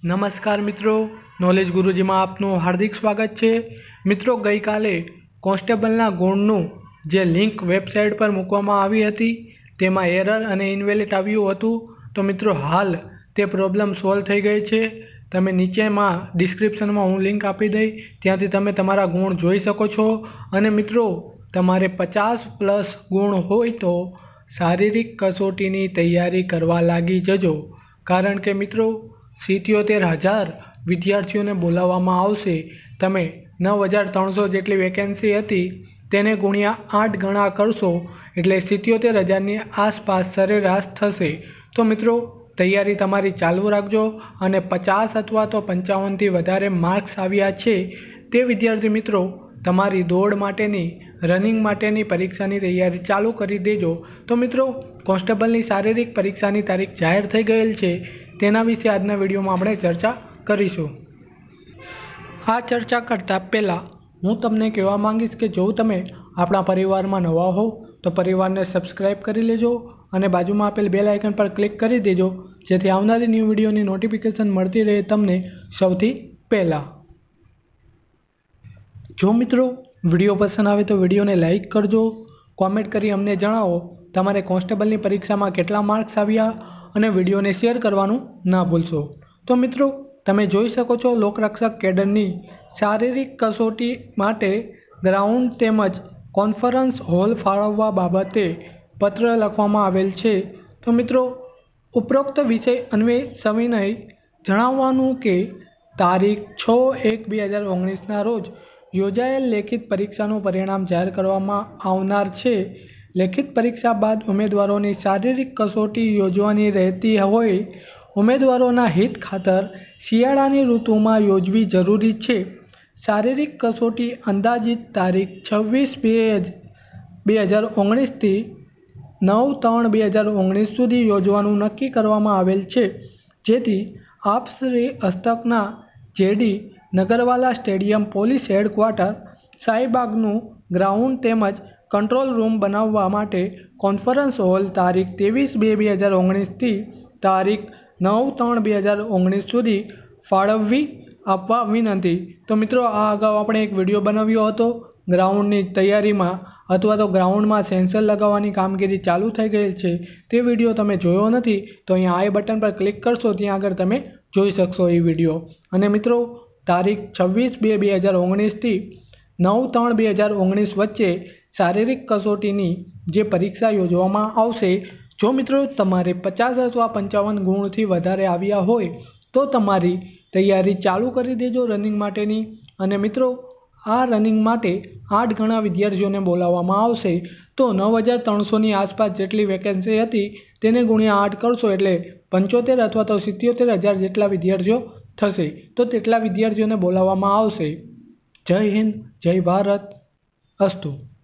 नमस्कार मित्रों, नॉलेज गुरुजी में आपनु हार्दिक स्वागत है। मित्रों, गई काले कोन्स्टेबलना गुणनु जे लिंक वेबसाइट पर मूकवामां आवी हती तेमां एरर अने इनवेलिड आव्युं हतुं। तो मित्रों, हाल ते प्रॉब्लम सॉल्व थई गई है। तमे नीचे में डिस्क्रिप्शन में हूँ लिंक आपी दई, त्यांथी तमे तमारा गुण जोई शको छो। अने मित्रों, तमारे 50+ गुण होय तो शारीरिक कसोटीनी तैयारी करवा लागी जजो, कारण के मित्रों 77,000 विद्यार्थीओं ने बोलाववामां आवशे। तमे 9,300 जेटली वेकेन्सी हती तेने गुण્યા 8 गणा करशो एटले 77,000 ની आसपास सरेराश थशे। तो मित्रों, तैयारी तमारी चालू राखजो अने 50 अथवा तो 55 थी वधारे मार्क्स आव्या छे ते विद्यार्थी मित्रों तमारी दौड़ माटेनी रनिंग माटेनी परीक्षानी तैयारी चालू करी देजो। तो मित्रों, कोन्स्टेबलनी शारीरिक परीक्षानी तारीख जाहिर थई गयेल छे, तेना विषे आजना विडियो में आपणे चर्चा करीशुं। आ चर्चा करता पहला हूँ तमने कहेवा मांगीश के जो तमे आपणा परिवार में नवा हो तो परिवार ने सब्सक्राइब करी लेजो अने बाजू में आपेल बेल आइकन पर क्लिक करी देजो, जेथी आवनारी न्यू विडियोनी नोटिफिकेशन मळती रहे तमने सौथी पहला। जो मित्रों विडियो पसंद आवे तो विडियो ने लाइक करजो, कॉमेंट करी अमने जणावो तमारे कोन्स्टेबलनी परीक्षा में केटला मार्क्स आव्या अने विडियो ने शेर करवानुं ना भूलशो। तो मित्रों, तमे जोई शको छो लोकरक्षक केडरनी शारीरिक कसोटी माटे ग्राउंड तेमज कॉन्फरन्स हॉल फाळववा बाबते पत्र लखवामां आवेल छे। तो मित्रों, उपरोक्त विषय अन्वये सविनय जणाववानुं के तारीख 6/1/2019 ना रोज योजायेल लेखित परीक्षानुं परिणाम जाहिर करवामां आवनार छे। लेखित परीक्षा बाद उमेदवारोनी शारीरिक कसोटी योजवानी रहती होय उमेदवारोना हित खातर शियाळानी ऋतुमां योजवी जरूरी छे। शारीरिक कसोटी अंदाजित तारीख 26/2/2019 थी 9/3/2019 सुधी योजवानुं नक्की करवामां आवेल छे, जेथी आप श्री हस्तकना JD Nagarwala stadium police headquarter शाहीबागनुं ग्राउंड तेमज कंट्रोल रूम बनाववा माटे कॉन्फरन्स हॉल तारीख 23/2/2019 थी तारीख 9/3/2019 सुधी फाळववी आपवा विनंती। तो मित्रों, आ अगाऊ आपणे एक विडियो बनाव्यो हतो ग्राउंडनी तैयारीमां अथवा तो ग्राउंड में सेंसर लगाववानी कामगीरी चालू थई गयेल छे, ते विडियो तमे जोयो नथी तो अहींया आई बटन पर क्लिक करशो, त्यां आगळ तमे जोई शकशो ए विडियो। अने मित्रों, तारीख 26/2/2019 थी 9/3/2019 वच्चे शारीरिक कसोटीनी जे परीक्षा योजवामां आवशे। जो मित्रों तमारे 50 अथवा 55 गुणथी वधारे आव्या होय तो तमारी तैयारी चालू करी देजो रनिंग माटेनी। अने मित्रों, आ रनिंग माटे 8 गणा विद्यार्थीओने बोलाववामां आवशे। तो 9,300 ની आसपास जेटली वेकेन्सी हती तेने गुण્યા 8 करशो एटले 75 अथवा तो 77,000 जेटला विद्यार्थीओ थशे। तो तेटला विद्यार्थीओने बोलाववामां आवशे। जय हिंद, जय भारत, अस्तु।